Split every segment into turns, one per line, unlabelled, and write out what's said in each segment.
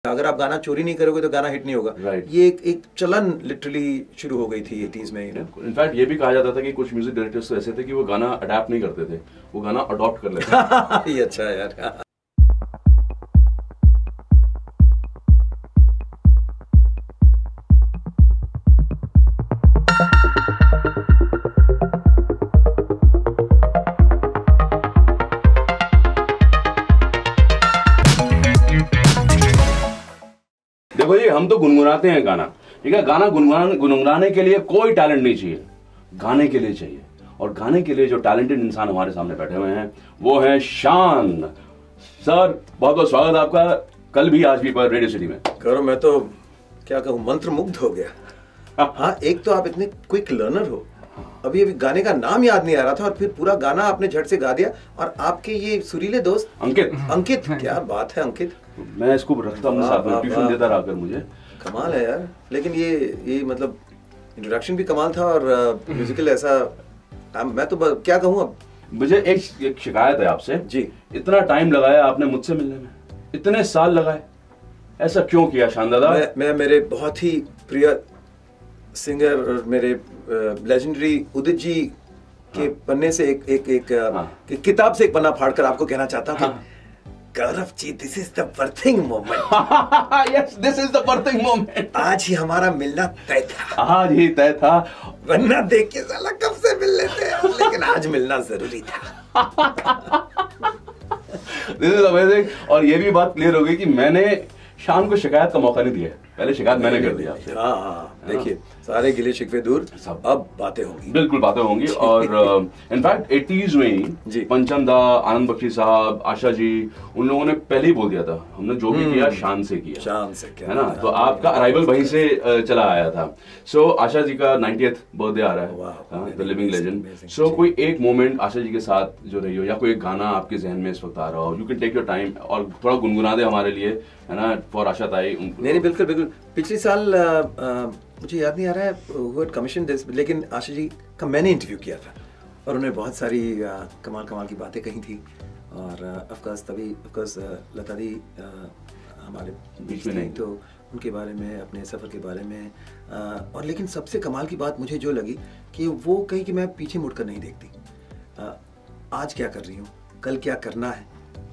अगर आप गाना चोरी नहीं करोगे तो गाना हिट नहीं होगा। ये एक चलन लिटरली शुरू हो गई थी 80s में।
इनफैक्ट ये भी कहा जाता था कि कुछ म्यूजिक डायरेक्टर्स तो ऐसे थे कि वो गाना अडैप्ट नहीं करते थे, वो गाना अडॉप्ट कर लेते थे।
ये अच्छा है यार।
देखो जी, हम तो गुनगुनाते हैं गाना, ठीक है। गाना गुनगुनाने के लिए कोई टैलेंट नहीं चाहिए, गाने के लिए चाहिए। और गाने के लिए जो टैलेंटेड इंसान हमारे सामने बैठे हुए हैं वो है शान सर। बहुत बहुत स्वागत आपका कल भी आज भी पर रेडियो सिटी में।
करो, मैं तो क्या कहूँ, मंत्रमुग्ध हो गया। हाँ, एक तो आप इतने क्विक लर्नर हो, अभी गाने का नाम याद नहीं आ रहा था और फिर पूरा गाना आपने झट से गा दिया। और आपके ये सुरीले दोस्त अंकित, क्या बात है अंकित।
मैं इसको रखता हूँ साथ में, ट्यूशन देता रहा कर मुझे।
कमाल है यार। लेकिन ये मतलब इंट्रोडक्शन भी कमाल था और म्यूजिकल ऐसा। मैं तो क्या कहूँ अब।
मुझे एक शिकायत है आपसे
जी।
इतना टाइम लगाया आपने मुझसे मिलने में, इतने साल लगाए, ऐसा क्यों किया शान दादा?
मैं मेरे बहुत ही प्रिय सिंगर और मेरे लेजेंडरी उदित जी के पन्ने से एक किताब से एक पन्ना फाड़कर आपको कहना चाहता हूँ कि Gaurav ji, this is the birthing moment.
Yes, this is the birthing moment.
आज ही हमारा मिलना तय था।
आज ही तय था,
वरना देख के साला कब से मिल लेते, लेकिन आज मिलना जरूरी था।
This is amazing. और ये भी बात क्लियर हो गई कि मैंने शान को शिकायत का मौका नहीं दिया, पहले शिकायत मैंने कर दिया आपसे।
हाँ, देखिए सारे गिले शिकवे दूर, सब अब बातें होंगी,
बिल्कुल बातें होंगी। और इनफैक्ट 80s में ही पंचम दा, आनंद बख्शी साहब, आशा जी, उन लोगों ने पहले ही बोल दिया था हमने जो भी किया शान से किया,
शान से किया,
है ना। तो आपका अराइवल वहीं से चला आया था। सो आशा जी का 90th बर्थडे आ रहा है, द लिविंग लेजेंड। सो कोई एक मोमेंट आशा जी के साथ जो रही हो, या कोई एक गाना आपके जहन में इस वक्त आ रहा हो, you can take your time और थोड़ा गुनगुना दे हमारे लिए, है ना, फॉर आशा ताई।
नहीं, बिल्कुल। पिछले साल मुझे याद नहीं आ रहा है हु हैड कमीशन दिस, लेकिन आशा जी का मैंने इंटरव्यू किया था और उन्होंने बहुत सारी कमाल की बातें कही थी। और ऑफ कोर्स लता दी हमारे बीच में नहीं, तो उनके बारे में, अपने सफ़र के बारे में। और लेकिन सबसे कमाल की बात मुझे जो लगी कि वो कही कि मैं पीछे मुड़कर नहीं देखती, आज क्या कर रही हूँ, कल क्या करना है,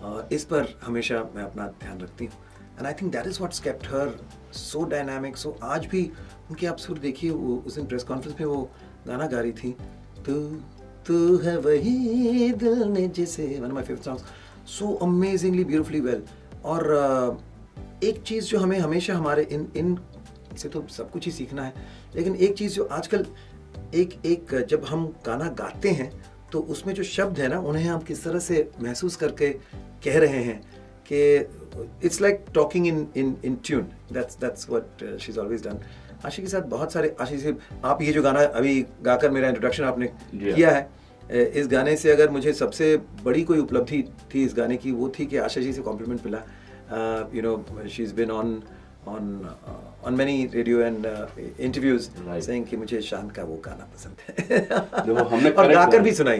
और इस पर हमेशा मैं अपना ध्यान रखती हूँ। And I think that is what's kept her so dynamic. So आज भी उनके आप सुर देखिए, वो उस दिन प्रेस कॉन्फ्रेंस में वो गाना गा रही थी, तू है वही दिल ने जिसे, one of my favourite songs, so amazingly beautifully well. और एक चीज़ जो हमें हमेशा हमारे इन से तो सब कुछ ही सीखना है, लेकिन एक चीज़ जो आजकल एक जब हम गाना गाते हैं तो उसमें जो शब्द है ना, उन्हें हम किस तरह से महसूस करके कह रहे हैं कि it's like talking in tune. That's what she is always done. आशी के साथ बहुत सारे, आशी से आप ये जो गाना अभी गाकर मेरा इंट्रोडक्शन आपने किया है, इस गाने से अगर मुझे सबसे बड़ी कोई उपलब्धि थी इस गाने की, वो थी कि आशा जी से कॉम्प्लीमेंट मिला। You know, she is been on many radio and interviews saying कि मुझे शान का वो गाना पसंद है।
हमने
और गाकर भी सुनाई।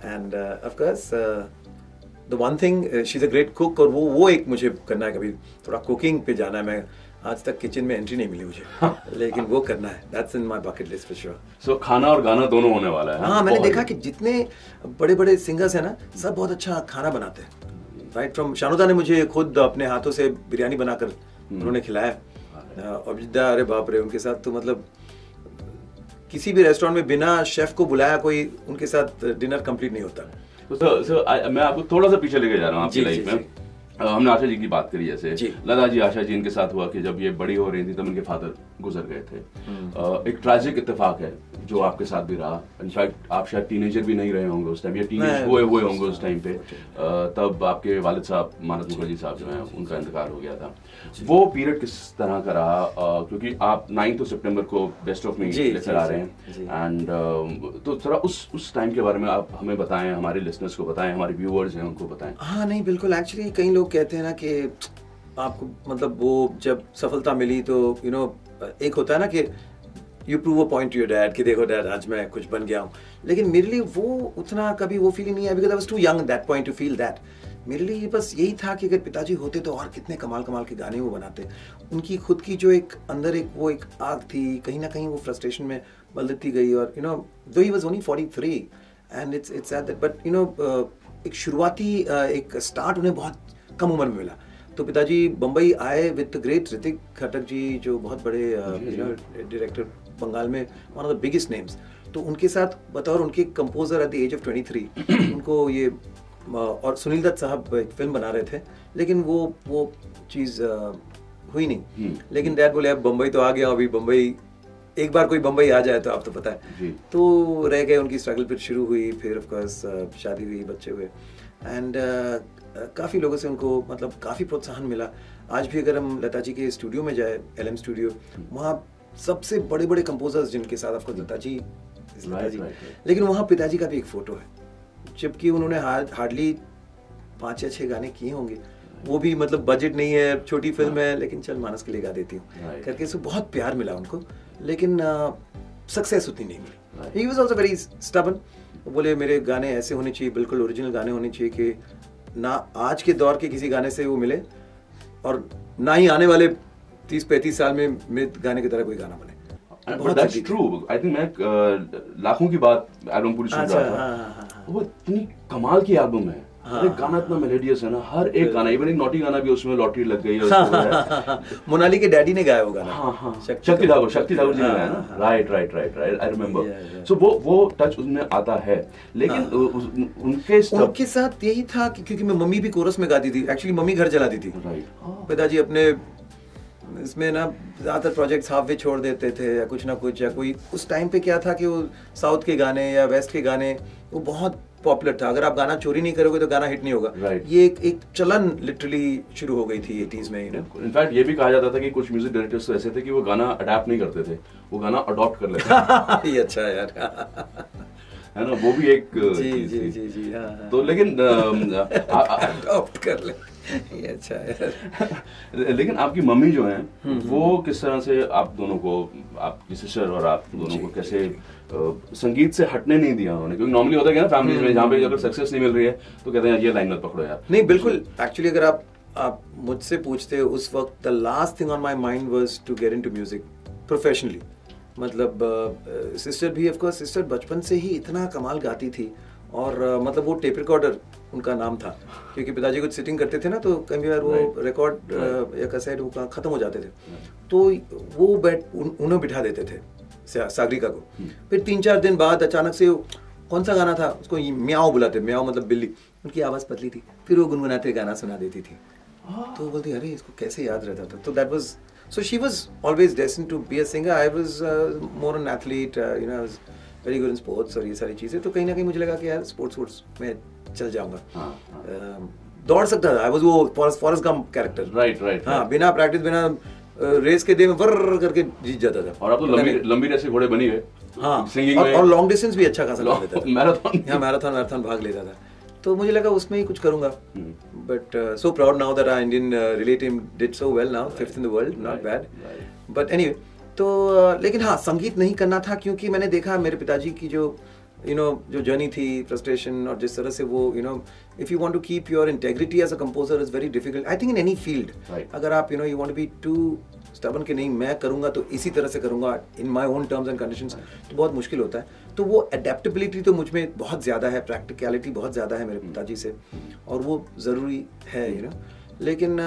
And
of course the one thing, she's a great cook, और वो एक मुझे करना है, कभी थोड़ा कुकिंग पे जाना है। मैं आज तक किचन में एंट्री नहीं मिली मुझे, लेकिन वो करना है, that's in my bucket list for sure।
So खाना और गाना दोनों होने वाला है।
हाँ, मैंने देखा कि जितने बड़े सिंगर्स हैं ना, सब बहुत अच्छा खाना बनाते हैं। राइट फ्रॉम शानुदा ने मुझे खुद अपने हाथों से बिरयानी बनाकर उन्होंने खिलाया। अभिदा, अरे बाप रे, उनके साथ तो मतलब किसी भी रेस्टोरेंट में बिना शेफ को बुलाया कोई उनके साथ डिनर कंप्लीट नहीं होता।
मैं आपको थोड़ा सा पीछे लेके जा रहा हूँ आपकी लाइफ में। हमने आशा जी की बात करी, जैसे लता जी, आशा जी, इनके साथ हुआ कि जब ये बड़ी हो रही थी तब इनके फादर गुजर गए थे। एक ट्रैजिक इत्तेफाक है जो आपके साथ भी रहा। इनफैक्ट आप शायद टीनेजर भी नहीं रहे होंगे उस टाइम, या टीनेज हुए होंगे उस टाइम पे, तब आपके वालिद साहब मानस मुखर्जी साहब जो हैं, उनका इंतकाल हो गया था। वो पीरियड किस तरह का रहा? क्योंकि आप 9 सितंबर को बेस्ट ऑफ मी लेकर आ रहे हैं, एंड तो थोड़ा उस टाइम के बारे में आप हमें बताएं, हमारे लिसनर्स को बताएं, हमारे व्यूअर्स हैं उनको बताएं।
हाँ, नहीं, बिल्कुल। एक्चुअली कई लोग कहते हैं ना कि आपको मतलब वो जब सफलता मिली तो यू नो, एक होता है ना कि you prove a point two your dad कि देखो डैड, आज मैं कुछ बन गया हूँ। लेकिन मेरे लिए वो उतना कभी वो फीलिंग नहीं है, because I was too young that point to feel that. मेरे लिए बस यही था कि अगर पिताजी होते तो और कितने कमाल कमाल के गाने वो बनाते। उनकी खुद की जो एक अंदर एक आग थी, कहीं ना कहीं वो फ्रस्ट्रेशन में बदलती गई। और यू नो दो he was only 43 and it's sad that, but you know एक शुरुआती एक स्टार्ट उन्हें बहुत कम उम्र में मिला। तो पिताजी बम्बई आए with the great Ritik Khattar ji, जो बहुत बड़े डायरेक्टर बंगाल में, one of the biggest names. तो उनके साथ बतौर उनके composer at the age of 23 उनको ये और सुनील दत्त साहब एक फिल्म बना रहे थे, लेकिन वो चीज़ हुई नहीं। लेकिन डैड बोले अब बम्बई तो आ गया, अभी बम्बई एक बार कोई बम्बई आ जाए तो आप तो पता है, तो रह गए। उनकी स्ट्रगल फिर शुरू हुई, फिर ऑफ कोर्स शादी हुई, बच्चे हुए एंड काफ़ी लोगों से उनको मतलब काफ़ी प्रोत्साहन मिला। आज भी अगर हम लता जी के स्टूडियो में जाए, LM स्टूडियो, वहाँ सबसे बड़े बड़े कंपोजर्स जिनके साथ आपको लता जी, लेकिन वहाँ पिताजी का भी एक फ़ोटो है, जबकि उन्होंने हार्डली 5 या 6 गाने किए होंगे। वो भी मतलब बजट नहीं है, छोटी फिल्म है, लेकिन चल मानस के लिए गा देती हूँ करके। सो बहुत प्यार मिला उनको, लेकिन सक्सेस उतनी नहीं मिली। He was also very stubborn. बोले मेरे गाने ऐसे होने चाहिए, बिल्कुल ओरिजिनल गाने होने चाहिए कि ना आज के दौर के किसी गाने से वो मिले और ना ही आने वाले 30-35 साल में मेरे गाने की तरह कोई गाना बने।
But that's true. I think मैं लाखों की बात एल्बम पूरी सुन रहा था, वो इतनी कमाल की एल्बम है। अरे गाना इतना मेलोडियस है ना, हर एक गाना, इवन एक नॉटी गाना भी उसमें लॉटरी लग गई है।
मोनाली के डैडी ने गाया वो गाना,
शक्ति ठाकुर जी ने गाया ना, राइट, आई रिमेम्बर। सो वो टच उसमें आता है, लेकिन उनके
साथ यही था क्योंकि मैं मम्मी भी कोरस में गाती थी, एक्चुअली मम्मी घर चलाती थी, पिताजी अपने इसमें ना ज़्यादातर प्रोजेक्ट्स हाफ वे छोड़ देते थे या कुछ ना कुछ, या कोई उस टाइम पे क्या था कि वो साउथ के गाने या वेस्ट के गाने वो बहुत पॉपुलर था। अगर आप गाना चोरी नहीं करोगे तो गाना हिट नहीं होगा। ये एक चलन लिटरली शुरू हो गई थी 80s में।
इनफैक्ट ये भी कहा जाता था कि कुछ म्यूजिक डायरेक्टर्स तो ऐसे थे कि वो गाना अडैप्ट नहीं करते थे, वो गाना अडॉप्ट कर लेते थे।
ये अच्छा है यार,
है ना, वो भी एक
जी।
तो लेकिन
अडॉप्ट कर ले, ये अच्छा है।
लेकिन आपकी मम्मी जो हैं वो किस तरह से आप दोनों को, आपकी सिस्टर और आप दोनों को कैसे संगीत से हटने नहीं दिया उन्होंने? क्योंकि नॉर्मली होता है ना फैमिलीज में, जहाँ पे अगर सक्सेस नहीं मिल रही है तो कहते हैं ये लाइन मत पकड़ो यार।
नहीं, बिल्कुल। एक्चुअली अगर आप मुझसे पूछते उस वक्त, the last thing on my mind was to get into music professionally. मतलब सिस्टर भी, ऑफ कोर्स सिस्टर बचपन से ही इतना कमाल गाती थी, और मतलब वो टेप रिकॉर्डर उनका नाम था, क्योंकि पिताजी कुछ सिटिंग करते थे ना, तो कई बार वो रिकॉर्ड या कैसेट वो खत्म हो जाते थे, तो वो उन्हें बिठा देते थे सागरिका को। फिर 3-4 दिन बाद अचानक से कौन सा गाना था, उसको म्याओ बुलाते, म्याओ मतलब बिल्ली, उनकी आवाज़ पतली थी, फिर वो गुनगुनाते गाना सुना देती थी। तो वो बोलती अरे इसको कैसे याद रहता था। तो that was, so she was always destined to be a singer. I was more an athlete, you know, I was very good in sports और ये सारी चीज़ें। तो कहीं ना कहीं मुझे लगा कि यार स्पोर्ट्स में चल जाऊंगा। दौड़ सकता था, आई वाज वो फॉरेस्ट गंप कैरेक्टर।
राइट।
हाँ, बिना प्रैक्टिस, बिना रेस के दे में वर्र करके जीत जाता था।
और आप तो लंबी रेस के घोड़े बनी हुए।
हाँ,
सिंगिंग
और लॉन्ग डिस्टेंस भी अच्छा खासा लगा लेता था।
मैराथन
भाग लेता था। तो मुझे लगा उसमें ही कुछ करूंगा। But so proud now that our Indian relay team did so well now, 5th in the world, not bad. But anyway, तो लेकिन हाँ, संगीत नहीं करना था, क्योंकि मैंने देखा मेरे पिताजी की जो जो जर्नी थी, फ्रस्ट्रेशन, और जिस तरह से वो if you want to keep your integrity as a composer is very difficult, I think in any field. अगर आप you want to be too stubborn कि नहीं मैं करूंगा तो इसी तरह से करूंगा in my own terms and conditions, तो बहुत मुश्किल होता है। तो वो अडेप्टेबिलिटी तो मुझ में बहुत ज़्यादा है, प्रैक्टिकलिटी बहुत ज़्यादा है मेरे पिताजी से, और वो ज़रूरी है लेकिन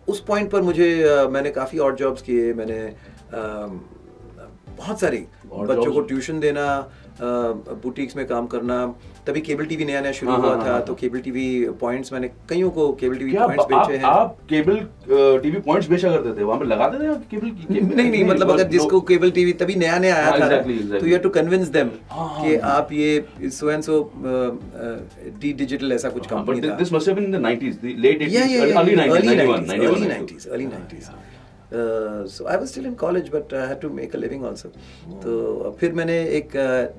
उस पॉइंट पर मैंने काफ़ी और जॉब्स किए। मैंने बहुत सारी बच्चों को ट्यूशन देना, बुटीक्स में काम करना, तभी केबल टीवी नया शुरू हुआ था। तो केबल टीवी पॉइंट्स मैंने कईयों को केबल टीवी पॉइंट्स बेचे हैं।
आप केबल टीवी पॉइंट्स बेचा करते थे, वहां पे लगाते थे आप केबल?
नहीं, मतलब अगर जिसको केबल टीवी तभी नया आया था, तो you have to convince them कि आप ये so and so D digital ऐसा कुछ कंपनी था।
This must have been in the 90s, the late 80s, early 90s.
So I was still in college, but I had to make a living also. तो फिर मैंने एक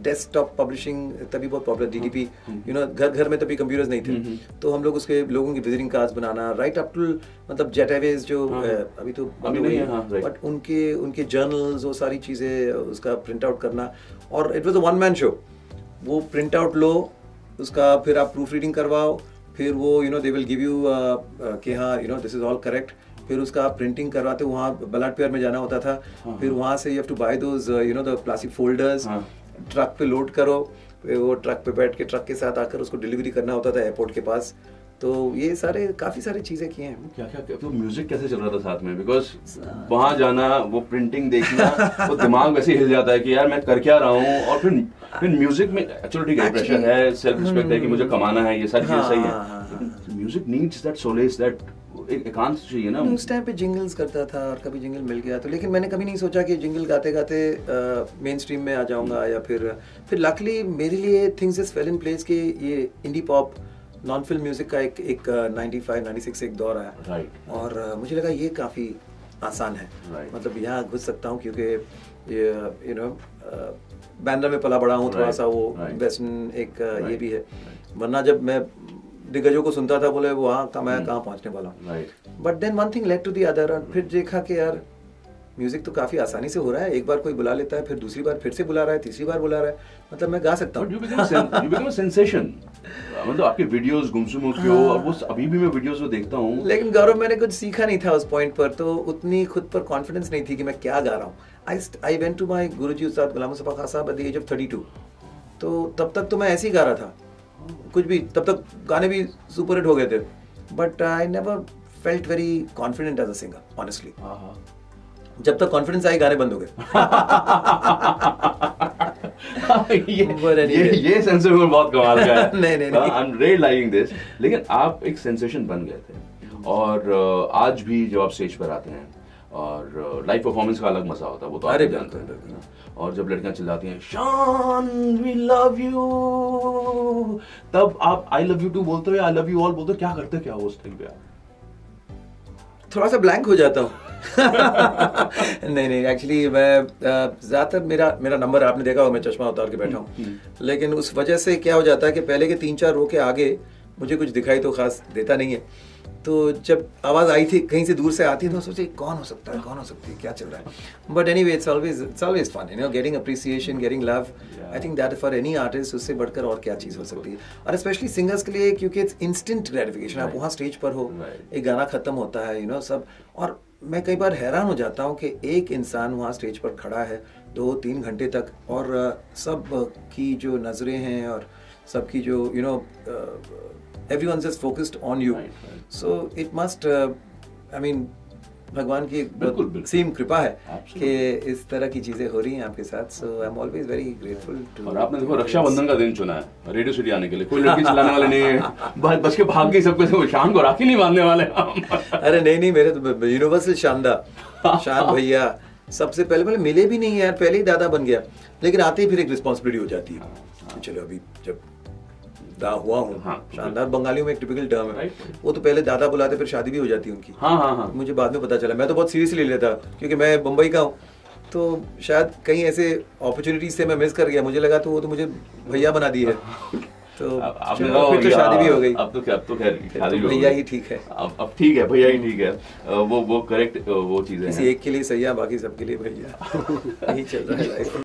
desktop publishing, तभी बहुत popular, DDP, घर में तभी कंप्यूटर्स नहीं थे, तो हम लोग उसके लोगों की विजिटिंग कार्ड्स बनाना, राइट अप टू मतलब जेट एयरवेज जो अभी तो नहीं है, बट उनके जर्नल्स, वो सारी चीज़ें उसका प्रिंट आउट करना। और it was a one man show. वो प्रिंट आउट लो, उसका फिर आप प्रूफ रीडिंग करवाओ, फिर वो दे विल गिव यू कि हाँ दिस इज ऑल करेक्ट, फिर उसका प्रिंटिंग करवाते वहाँ बलाटपेयर में जाना होता था, फिर वहाँ से you have to buy those the plastic folders, truck पे लोड करो, वो ट्रक पे बैठ के ट्रक के साथ आकर उसको डिलीवरी करना होता था एयरपोर्ट के पास। तो ये सारे काफी सारी चीजें की हैं।
क्या तो म्यूजिक कैसे चल रहा था साथ में? बिकॉज वहां जाना, वो प्रिंटिंग देखना, वो दिमाग वैसे हिल जाता है कि यार मैं कर क्या रहा हूँ। और फिर म्यूजिक में चलो ठीक है, प्रेशर है, सेल्फ रिस्पेक्ट है कि मुझे कमाना है, ये सारी चीजें सही है। Music needs that solace, that एकांत चाहिए ना।
उस टाइम पे जिंगल्स करता था और कभी जिंगल मिल गया तो, लेकिन मैंने कभी नहीं सोचा कि जिंगल गाते गाते मेन स्ट्रीम में आ जाऊंगा। या फिर लकली मेरे लिए things just fell in place कि ये indie pop non film music का एक 95-96 एक दौर आया,
right.
और मुझे लगा ये काफ़ी आसान है,
right.
मतलब यहाँ घुस सकता हूँ क्योंकि बैंड्रा में पला बड़ा हूँ, थोड़ा सा वो वेस्टर्न एक ये भी है। वरना जब मैं दिग्गजों को सुनता था बोले वहाँ का मैं कहाँ पहुँचने वाला हूँ। But then one thing led to the other, और फिर देखा कि यार म्यूजिक तो काफी आसानी से हो रहा है, एक बार कोई बुला लेता है, फिर दूसरी बार फिर से बुला रहा है, तीसरी बार बुला रहा है, मतलब मैं गा सकता हूँ।
You become a sensation. मतलब आपके वीडियोस गुमसुम क्यों, और वो अभी भी मैं वीडियोस में देखता हूँ।
लेकिन गौरव मैंने कुछ सीखा नहीं था उस पॉइंट पर, तो उतनी खुद पर कॉन्फिडेंस नहीं थी कि मैं क्या गा रहा हूँ। आई वेंट टू माई गुरुजी उस्ताद गुलाम मुस्तफा खान साहब एट द एज ऑफ 32। तो तब तक तो मैं ऐसे ही गा रहा था कुछ भी, तब तक गाने भी सुपर हिट हो गए थे, but I never felt very confident as a singer honestly. जब तक कॉन्फिडेंस आई गाने बंद हो गए।
ये सेंसेशन बहुत कमाल का है।
नहीं
I am really liking this. लेकिन आप एक सेंसेशन बन गए थे, और आज भी जब आप स्टेज पर आते हैं और लाइव परफॉर्मेंस का अलग मजा होता है, वो तो आप जानते हैं। और जब लड़कियां चिल्लाती हैं शान वी लव यू, तब आप आई लव यू टू बोलते हो या आई लव यू ऑल बोलते हो? क्या करते क्या उस टाइम पे आप?
थोड़ा सा ब्लैंक हो जाता हूँ। नहीं एक्चुअली मैं ज्यादातर मेरा नंबर आपने देखा हो, मैं चश्मा उतार के बैठा हूँ, लेकिन उस वजह से क्या हो जाता है कि पहले के 3-4 रो के आगे मुझे कुछ दिखाई तो खास देता नहीं है। तो जब आवाज आई थी कहीं से दूर से आती है तो सोचे कौन हो सकता है, कौन हो सकती है, क्या चल रहा है। But anyway it's always fun, getting appreciation, getting love. I think that for any artist उससे बढ़कर और क्या चीज हो सकती है, और स्पेशली सिंगर्स के लिए, क्योंकि इट्स इंस्टेंट ग्रेटिफिकेशन। आप वहाँ स्टेज पर हो, एक गाना खत्म होता है सब, और मैं कई बार हैरान हो जाता हूँ कि एक इंसान वहाँ स्टेज पर खड़ा है 2-3 घंटे तक, और सब की जो नजरें हैं और सबकी जो everyone's just focused on you. So it must I mean भगवान की सीम कृपा है कि इस तरह की चीजें हो रही हैं आपके साथ। So I'm always very grateful to।
और आपने देखो रक्षाबंधन का दिन चुना है रेडियो सिटी आने के लिए, कोई लड़की चलाने वाले नहीं है, बच के भाग गई सबको, शान को राखी नहीं बांधने वाले।
अरे नहीं मेरे तो यूनिवर्सल शान भैया सबसे पहले मिले भी नहीं यार, पहले ही दादा बन गया, लेकिन आते ही फिर एक रिस्पॉन्सिबिलिटी हो जाती है। चलो अभी जब दा हुआ हूँ, शानदार बंगालियों में एक टिपिकल टर्म है, वो तो पहले दादा बुलाते फिर शादी भी हो जाती है उनकी। मुझे बाद में पता चला, मैं तो बहुत सीरियसली ले लेता क्योंकि मैं मुंबई का हूँ, तो शायद कहीं ऐसे अपॉर्चुनिटीज से मैं मिस कर गया, मुझे लगा तो वो तो मुझे भैया बना दी है, तो फिर तो शादी भी हो गई।
अब तो खैर शादी
भैया ही ठीक है,
अब ठीक है, भैया ही ठीक है, वो करेक्ट वो चीजें
किसी एक के लिए सैया, बाकी सबके लिए भैया। यही चल रहा है लाइफ।